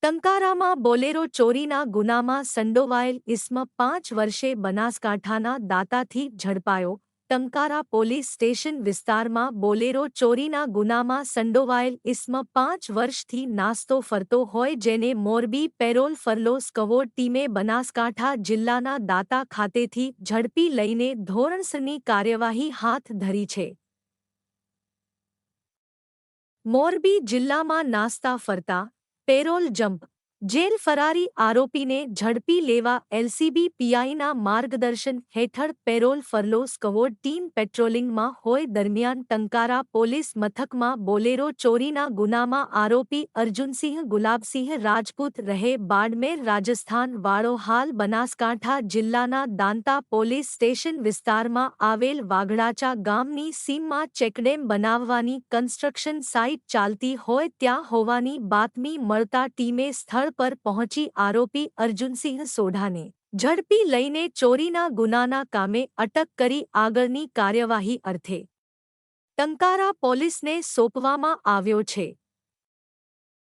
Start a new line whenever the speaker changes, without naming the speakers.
ટંકારામાં Bolero ચોરીના ગુનામાં સંડોવાયેલ ઇસમ 5 વર્ષે બનાસકાંઠાના દાંતાથી ઝડપાયો. ટંકારા પોલીસ સ્ટેશન વિસ્તારમાં બોલેરો ચોરીના ગુનામાં સંડોવાયેલ ઇસમ 5 વર્ષથી નાસ્તો ફરતો હોય જેને મોરબી પેરોલ ફરલો સ્ક્વોડ ટીમે બનાસકાંઠા જિલ્લાના દાંતા ખાતેથી ઝડપી લઈને ધોરણસરની કાર્યવાહી હાથ ધરી છે. મોરબી જિલ્લામાં નાસ્તા ફરતા પેરોલ જમ્પ જેલ ફરારી આરોપીને ઝડપી લેવા એલસીબી પીઆઈના માર્ગદર્શન હેઠળ પેરોલ ફરલો સ્ક્વોડ ટીમ પેટ્રોલિંગમાં હોય દરમિયાન ટંકારા પોલીસ મથકમાં બોલેરો ચોરીના ગુનામાં આરોપી અર્જુનસિંહ ગુલાબસિંહ રાજપૂત રહે બાડમેર રાજસ્થાન વાળો હાલ બનાસકાંઠા જિલ્લાના દાંતા પોલીસ સ્ટેશન વિસ્તારમાં આવેલ વાઘડાચા ગામની સીમમાં ચેકડેમ બનાવવાની કન્સ્ટ્રક્શન સાઇટ ચાલતી હોય ત્યાં હોવાની બાતમી મળતા ટીમે સ્થળ પર પહોંચી આરોપી અર્જુનસિંહ સોઢાને ઝડપી લઈને ચોરીના ગુનાના કામે અટક કરી આગળની કાર્યવાહી અર્થે ટંકારા પોલીસને સોંપવામાં આવ્યો છે.